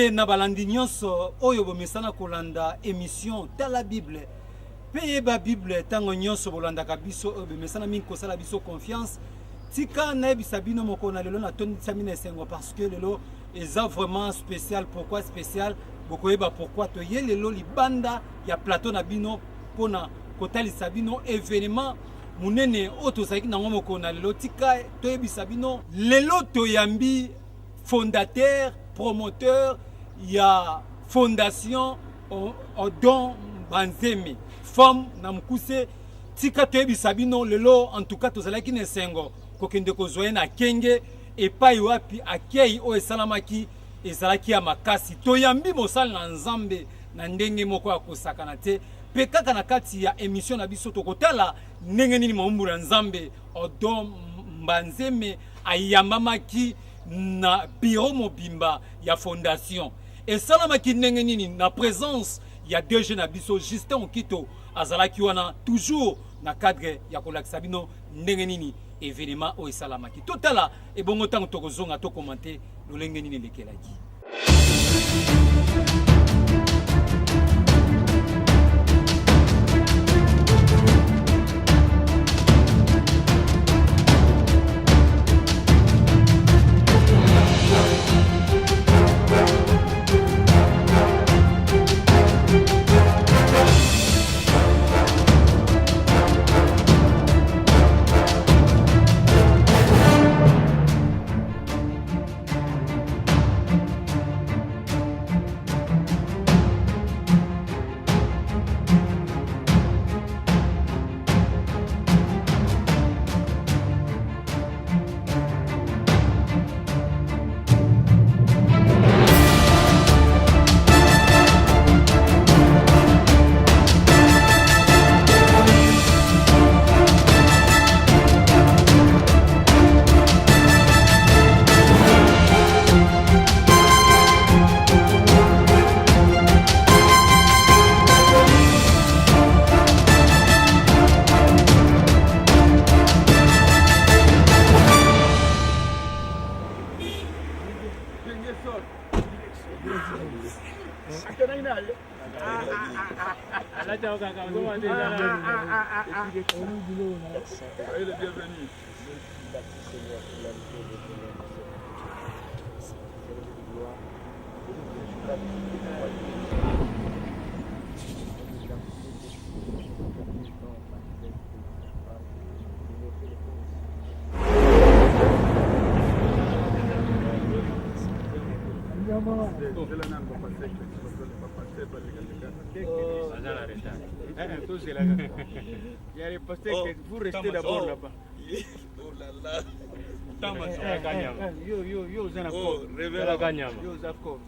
pe na balandi nyonso oyo bomesana kolanda émission tala Bible pe ba Bible tango nyonso bolandaka biso oyo bomesana mingi kosala biso confiance tika na ebisa bino moko na lelo na tondisa mina esengo parce que lelo eza vraiment spécial. Pourquoi spécial? Bokoyeba pourquoi to ye lelo libanda ya plateau na bino pona kotalisa bino événement munene oyo tozalaki nango moko na lelo tika toyebisa bino lelo toyambi fondateur promoteur ya fondation Odon Banzeme femme na mukuse tika toyebisa bino lelo en tout cas tozalaki na esengo kokende kozwa na kenge epai wapi akei o esalamaki ezalaki ya makasi toyambi mosala na nzambe na ndenge moko ya kosakana te pe kaka na kati ya émission na biso tokotala ndenge nini maumbura nzambe Odon Banzeme ayambamaki na bureau mobimba ya fondation esalamaki ndenge nini na présence ya deux jeunes abiso Justin Okito azalaki wana toujours na cadre ya kolakisa bino ndenge nini événement o esalamaki totala ebongo tango tokozonga to commenter lolenge nini lekelaki. Il y a les pasteurs que vous restez d'abord là-bas. Oh là là. Yo, Oh, révérend. Yo, Zafko.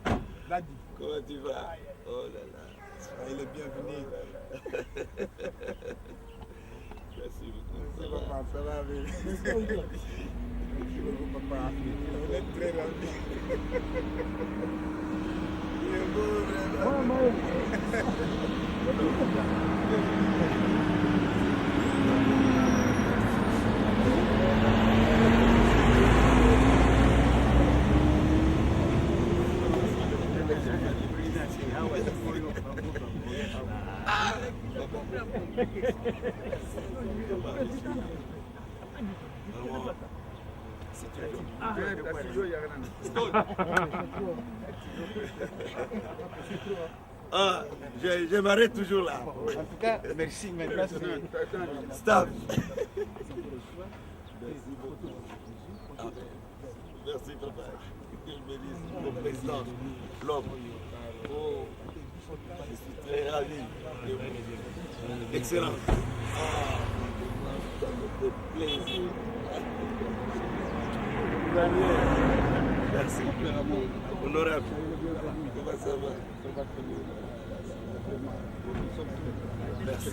Comment tu vas? Oh là là. Soyez le bienvenu. Merci beaucoup. Ça va? Ça va, oui. Merci beaucoup, papa. On est très ravis. Il est beau, Ah, je m'arrête toujours là. En tout cas, merci. Maintenant, Stop. Merci, papa. Que je bénisse mon président, l'homme. Oh, je suis très ravi. Excellent. Ah, ça me fait plaisir. Merci. Honorable. Comment ça va? Merci.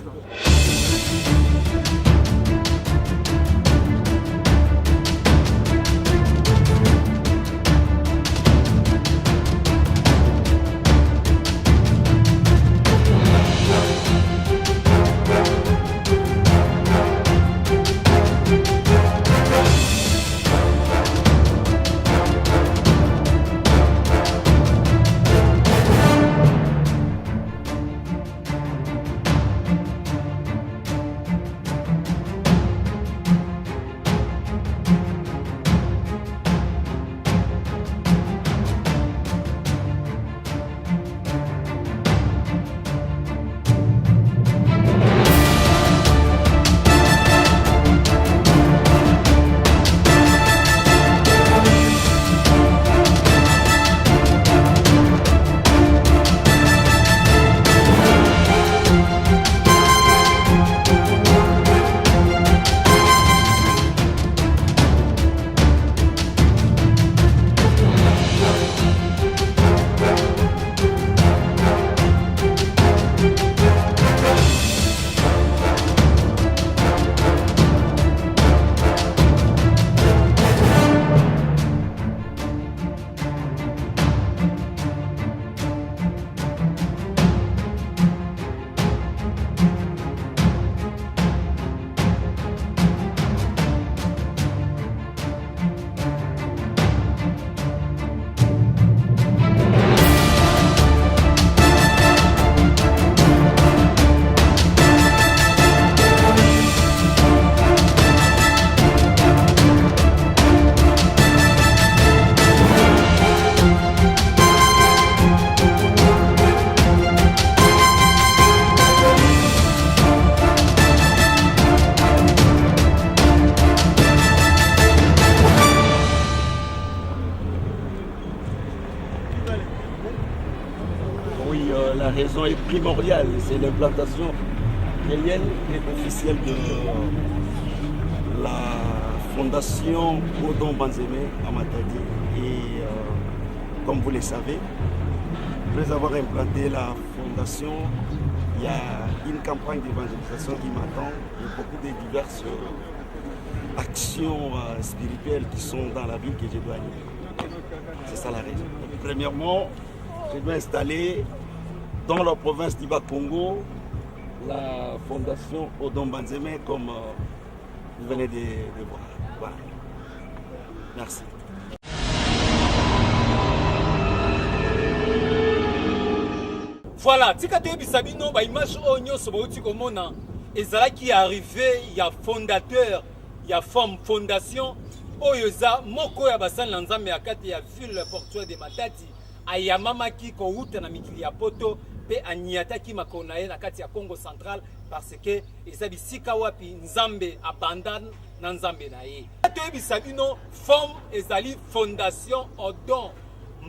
raison est primordiale, c'est l'implantation réelle et officielle de la fondation Odon Banzeme à Matadi. Et comme vous le savez, après avoir implanté la fondation, il y a une campagne d'évangélisation qui m'attend et beaucoup de diverses actions spirituelles qui sont dans la ville que je dois aller. C'est ça la raison. Premièrement, je dois installer dans la province du Bas-Congo la fondation Odon Banzeme comme vous venez de voir. Voilà. Merci. Voilà, tika te bisabino ba image onyo sobouti komona ezala qui arrivé, il y a fondateur, il y a fondation oyoza moko ya basali na nzambe akati ya ville portuaire de Matadi ayamamaki ko uta na mikili ya poto pe aniataki makona ye na kati ya Congo central parce que eza bisika wapi nzambe abandane na nzambe na ye. Te bisabino forme ezali fondation Odon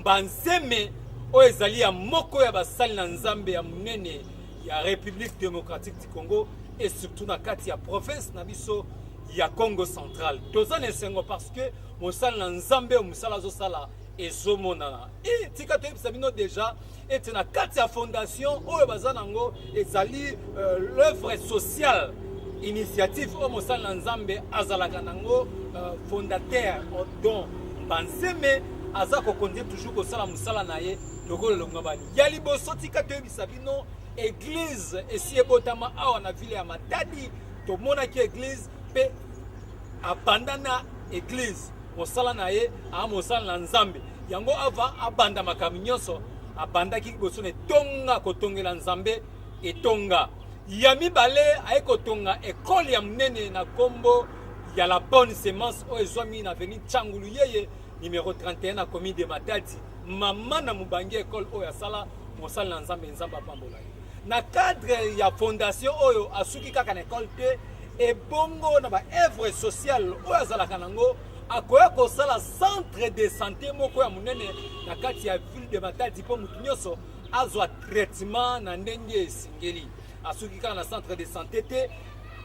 Banzeme o ezali ya moko ya basali na nzambe ya munene ya République démocratique du Congo et surtout na kati ya province na biso ya Congo central. Toza nesengo parce que mosala na nzambe o musala zo sala ezomonana. Et tika to bisabino déjà et na kati ya fondation o bazanango ezali l'œuvre sociale initiative o mosala na nzambe azalaka nango fondateur Odon Banzeme aza ko conduire toujours ko sala musala na ye lokolo longabani ya liboso tika to bisabino église esi ebotama awa na ville ya Matadi to mona ki église pe abandana église mosala na ye a mosala na nzambe yango ava abanda makami nyonso abandaki liboso ne tonga kotongela nzambe etonga ya mibale aye kotonga ekole ya munene na kombo ya la bonne semence o ezwami na avenue Tchangulu yeye numéro 31 na commune de Matadi mama na mubangi école oyo asala mosala na nzambe nzambe apambola na cadre ya fondation oyo asuki kaka na école te et bongo na ba œuvre sociale oyo azalaka nango akoya kosala centre de santé moko ya munene na kati ya ville de Matadi po mutu nyonso azwa traitement na ndenge esingeli asuki kaka na centre de santé te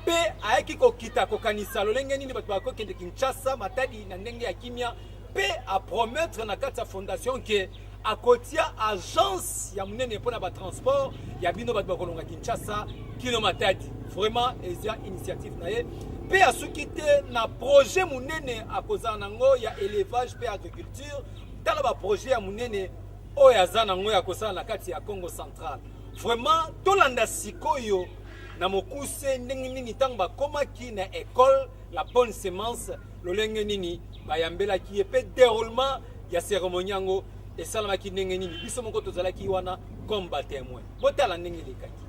pe ayaki kokita kokanisa lolenge nini bato bakokende Kinshasa Matadi na ndenge ya kimia pe a promettre na kati ya fondation ke akotia agence ya munene pona ba transport ya bino bato bakolonga Kinshasa kino Matadi vraiment ezia initiative na ye pe asuki te na projet munene akozala nango ya élevage pe agriculture tala ba projet ya munene oyo aza nango ya kosala na kati ya Congo central vraiment tolanda sikoyo na mokuse ndenge nini ntango bakomaki na école la bonne semence lolenge nini bayambelaki ye pe déroulement ya cérémonie yango esalamaki ndenge nini biso moko tozalaki wana comme batémoin botala ndenge lekaki.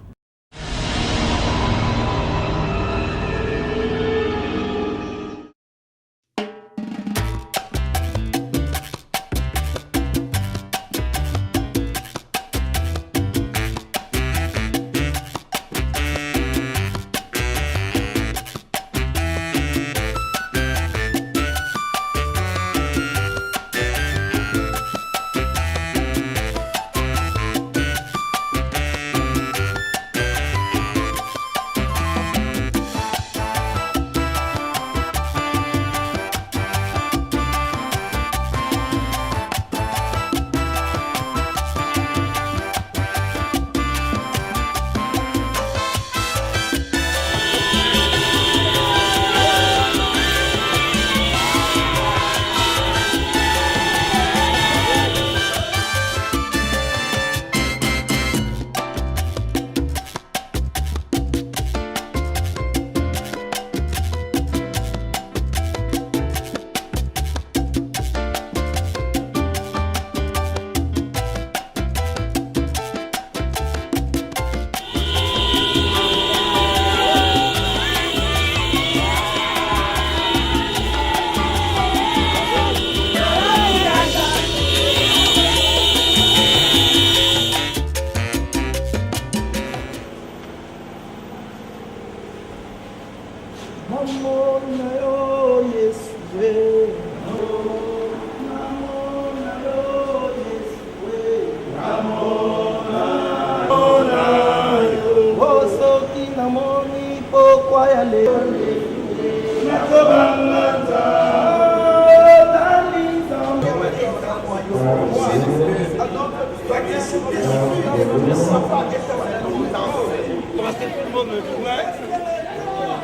namoni pokwa ya lelo Parce que tout le monde me voit,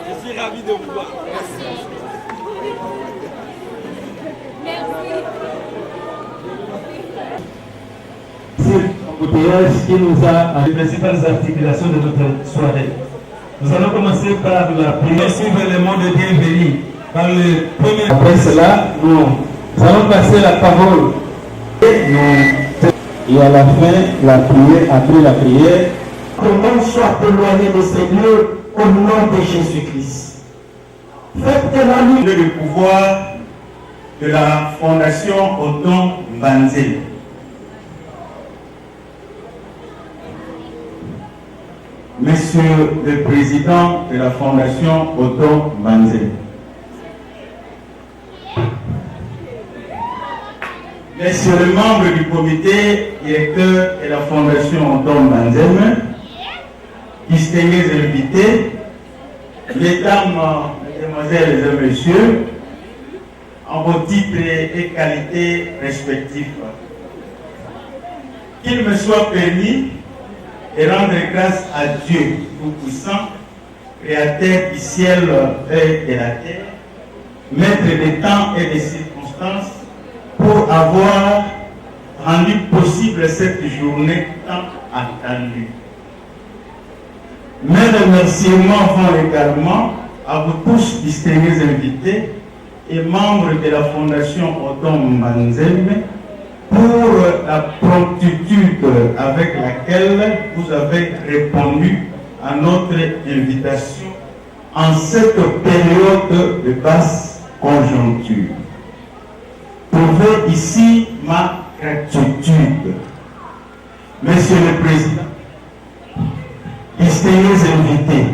je suis ravi de vous voir. Embouteillage qui nous a les principales articulations de notre soirée. Nous allons commencer par la prière suivre les mots de bienvenue. Par le premier. Après cela, nous allons passer la parole. Et à la fin, la prière, après la prière, que l'on soit éloigné de ces lieux au nom de Jésus-Christ. Faites la nuit. Le pouvoir de la Fondation Othon Mbanzé. Monsieur le Président de la Fondation Othon Mbanzé. Messieurs les membres du comité directeur de la Fondation Othon Mbanzé, distingués invités, mesdames, mesdemoiselles et messieurs, en vos titres et qualités respectifs, qu'il me soit permis de rendre grâce à Dieu Tout-Puissant, Créateur du ciel et de la terre, Maître des temps et des circonstances, pour avoir rendu possible cette journée tant attendue. Mes remerciements vont également à vous tous, distingués invités et membres de la Fondation Othon Mbanzé, pour la promptitude avec laquelle vous avez répondu à notre invitation en cette période de basse conjoncture. Trouvez ici ma gratitude. Monsieur le Président, distingués invités,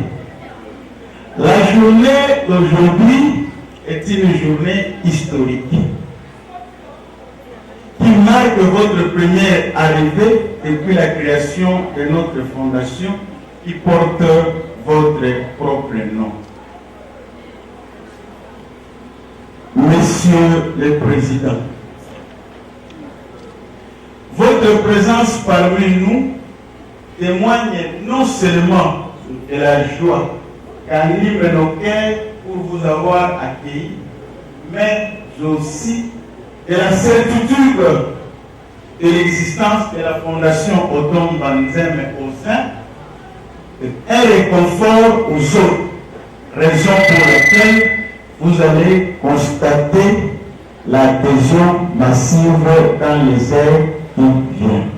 la journée d'aujourd'hui est une journée historique qui marque votre première arrivée depuis la création de notre fondation qui porte votre propre nom. Monsieur le Président, votre présence parmi nous témoigne non seulement de la joie qu'anime nos cœurs pour vous avoir accueillis, mais aussi de la certitude de l'existence de la Fondation Othon Mbanzé au sein un réconfort aux autres, raison pour laquelle vous allez constater l'adhésion massive dans les airs qui viennent.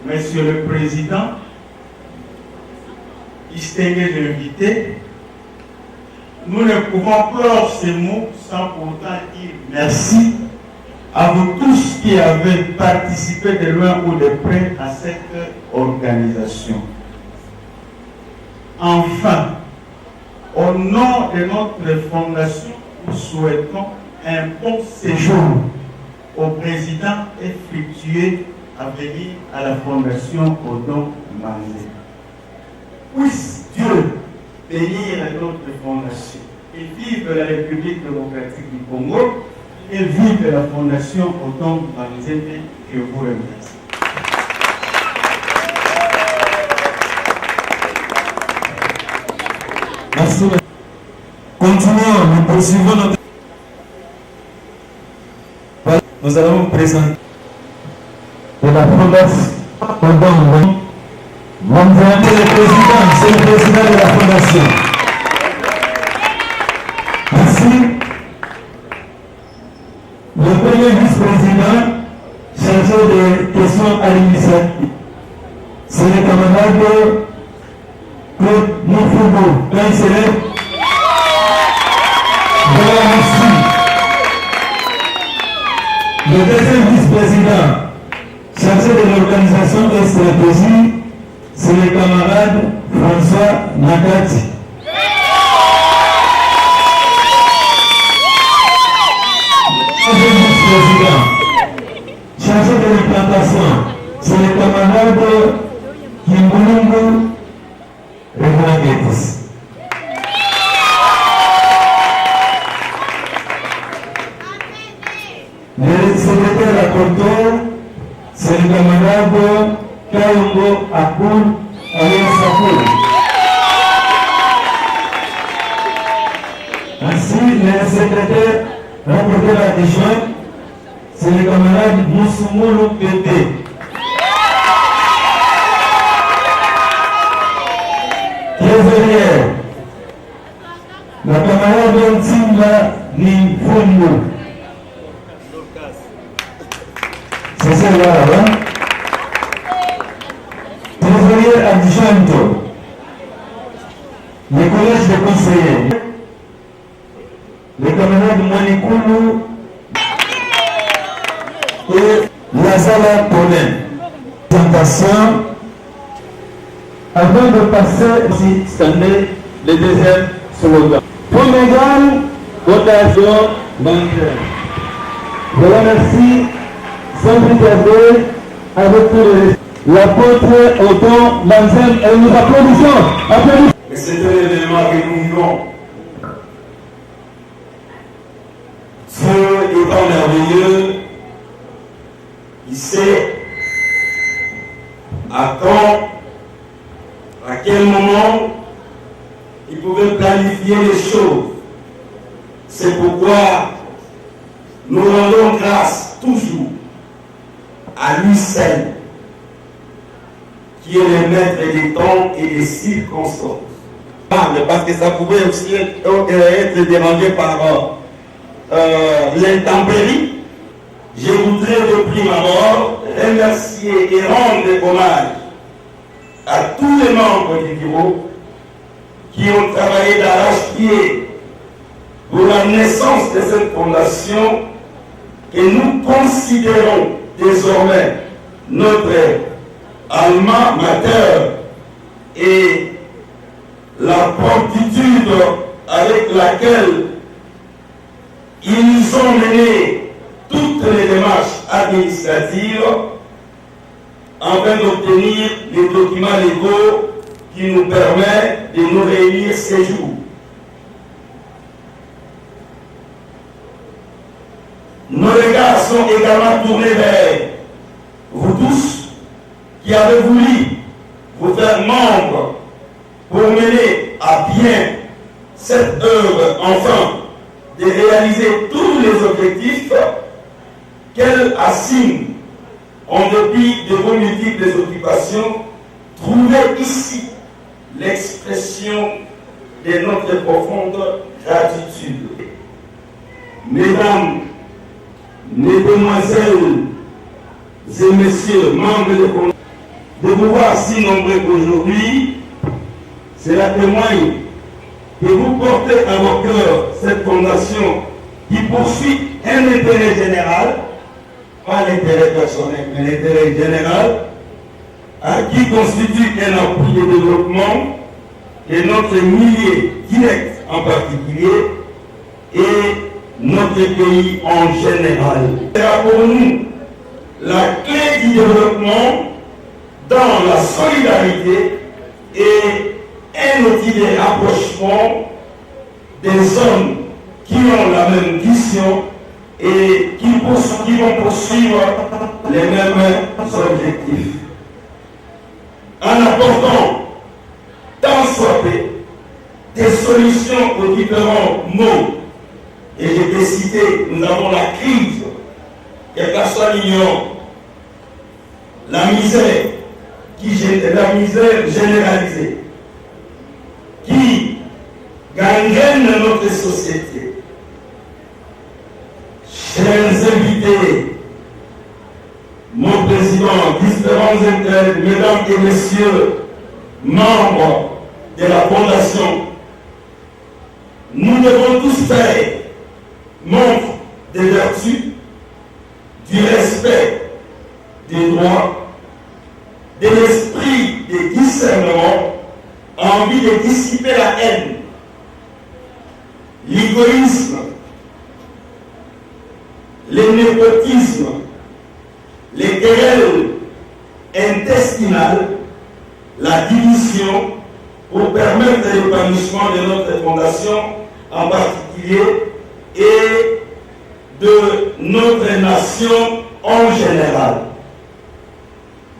Monsieur le Président, distingués invités, nous ne pouvons clore ces mots sans pourtant dire merci à vous tous qui avez participé de loin ou de près à cette organisation. Enfin, au nom de notre fondation, nous souhaitons un bon séjour au président et fructueux à venir à la Fondation Othon Mbanzé. Puisse Dieu bénir notre fondation et vive la République démocratique du Congo et vive la Fondation Othon Mbanzé. Je vous remercie. Merci. Continuons, nous poursuivons notre. Nous allons vous présenter de la Fondation Othon Mbanzé. C'est le président de la Fondation. Merci. Le premier vice-président chargé des questions à l'initiative, c'est le camarade Claude Moufougo. Quand il se lève, merci. Le deuxième vice-président chargé de l'organisation et stratégie, c'est le camarade François Nakati. Le vice-président chargé de l'implantation, c'est le camarade Kimbulungu Revangetis. Le secrétaire rapporteur, c'est le camarade Kayongo Akoun Aliasakoun. Ainsi, le secrétaire rapporteur adjoint, c'est le camarade Moussoumou Pété. Trésorière, la camarade Ntimba Nifondo. C'est ça là, hein? Trésorière adjointe, le collège des conseillers, le camarade Manikoulou et Lazala Ponen. Présentation. Avant de passer ici, scanner le deuxième slogan. Première gamme, votation bancaire. Je vous remercie. Sans plus tarder, avec tout l'apôtre Odon Manzel, et nous applaudissons. Et c'est un événement que nous vivons. Dieu étant merveilleux, il sait à quand, à quel moment il pouvait planifier les choses. C'est pourquoi nous rendons grâce toujours à lui seul, qui est le maître des temps et des circonstances. Parce que ça pouvait aussi être dérangé par l'intempérie. Je voudrais de prime abord remercier et rendre hommage à tous les membres du bureau qui ont travaillé d'arrache-pied pour la naissance de cette fondation que nous considérons désormais notre alma mater et la promptitude avec laquelle ils nous ont mené toutes les démarches administratives afin d'obtenir les documents légaux qui nous permettent de nous réunir ces jours. Nos regards sont également tournés vers vous tous qui avez voulu vous faire membres pour mener à bien cette œuvre, enfin, de réaliser tous les objectifs qu'elle assigne en dépit de vos multiples occupations. Trouvez ici l'expression de notre profonde gratitude. Mesdames, mesdemoiselles et messieurs, membres de vous voir si nombreux aujourd'hui, cela témoigne que vous portez à vos cœurs cette fondation qui poursuit un intérêt général, pas l'intérêt personnel, mais l'intérêt général, qui constitue un appui de développement de notre milieu direct en particulier et notre pays en général. C'est pour nous la clé du développement dans la solidarité et un outil de rapprochement des hommes qui ont la même vision et qui vont poursuivre les mêmes objectifs. En apportant tant soit peu des solutions aux différents maux. Et je peux citer, nous avons la crise, quelle que soit l'ignorance, la misère généralisée, qui gangrène notre société. Chers invités, mon président, différents intérêts, mesdames et messieurs, membres de la Fondation, nous devons tous faire montre des vertus, du respect des droits, de l'esprit de discernement, envie de dissiper la haine, l'égoïsme, le népotisme, les querelles intestinales la division pour permettre l'épanouissement de notre fondation en particulier et de notre nation en général.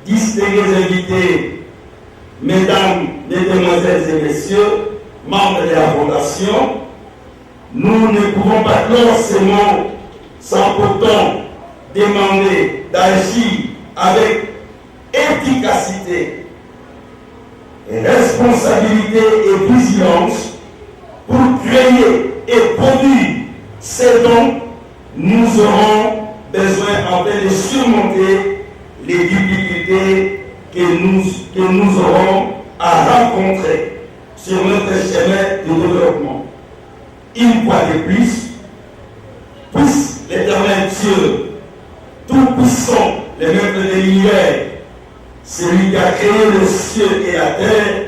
Distingués invités, mesdames, mesdemoiselles et messieurs, membres de la fondation, nous ne pouvons pas clore ces mots sans pourtant demander d'agir avec efficacité, responsabilité et vigilance pour créer et produire ce dont nous aurons besoin afin de surmonter les difficultés que nous aurons à rencontrer sur notre chemin de développement. Une fois de plus, puisse l'Éternel Dieu, tout-puissant, le maître de l'univers, celui qui a créé le ciel et la terre,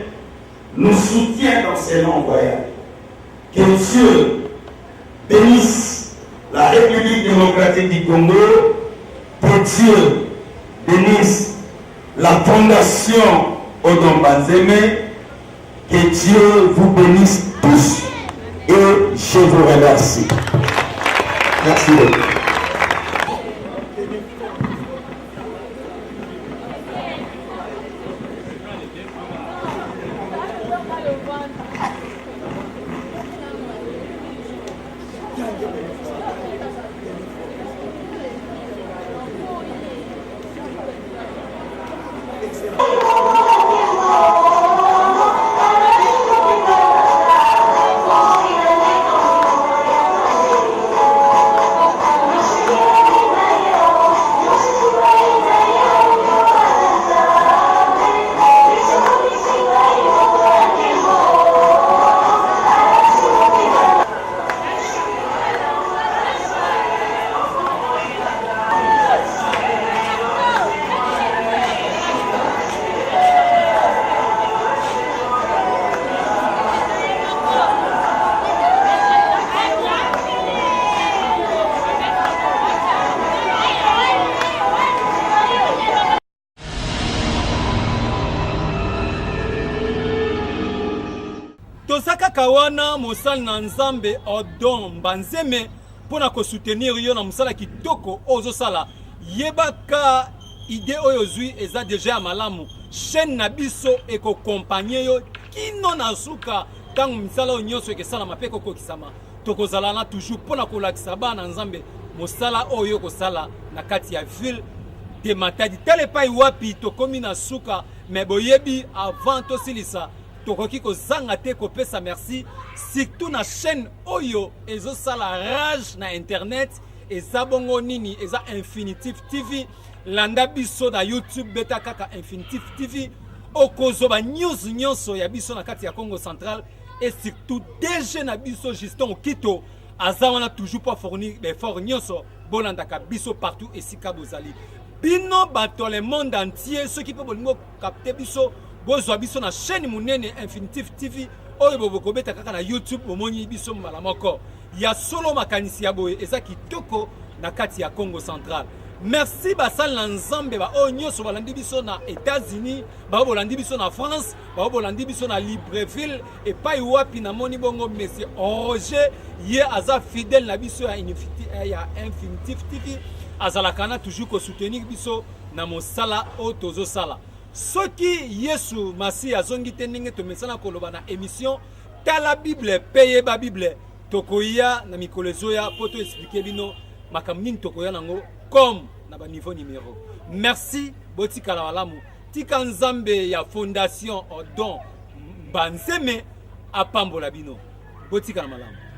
nous soutient dans ces longs voyages. Que Dieu bénisse la République démocratique du Congo, que Dieu bénisse la fondation Odon Banzeme, que Dieu vous bénisse tous et je vous remercie. Merci beaucoup. Tosaka kawana mosala na nzambe Odon Banzeme pona ko soutenir yo na mosala kitoko ozo sala yebaka idée oyo zui eza déjà malamu chaîne na biso eko accompagner yo kino na suka tangu misala nyonso ke sala mapeko ko kisama tokozala na toujours pona ko lakisa bana nzambe mosala oyo ko sala na kati ya ville de Matadi tele pa wapi tokomi na suka mais boyebi avant to silisa tokoki ko zanga te ko pesa merci surtout na chaîne oyo ezo sala rage na internet eza bongo nini eza Infinitive TV landa biso na YouTube beta kaka Infinitive TV okozoba news nyonso ya biso na kati ya Congo Central et surtout DG na biso Justin Okito azawana toujours pas fournir des forts nyonso bolanda ka biso partout et sika bozali bino bato le monde entier ceux qui peuvent bolingo capter biso bozwa biso na chaîne munene Infinitive TV oyo bobokobeta kaka na YouTube omoni biso mbala moko ya solo makanisi ya boye eza kitoko na kati ya Congo Central. Merci basal na nzambe ba oyo nyonso balandi biso na États-Unis ba bolandi biso na France ba bolandi biso na Libreville et pas wapi na moni bongo monsieur Roger ye aza fidèle na biso ya Infinitive TV azalakana toujours ko soutenir biso na mosala o tozo sala. Soki Yesu Masi azongi te ndenge tomesana koloba na émission tala Bible paye ba Bible tokoya na mikolo zoya poto expliquer bino makambo nini tokoya nango comme na ba niveau numéro. Merci botika la malamu tika nzambe ya fondation Odon Banzeme apambola bino botika la malamu.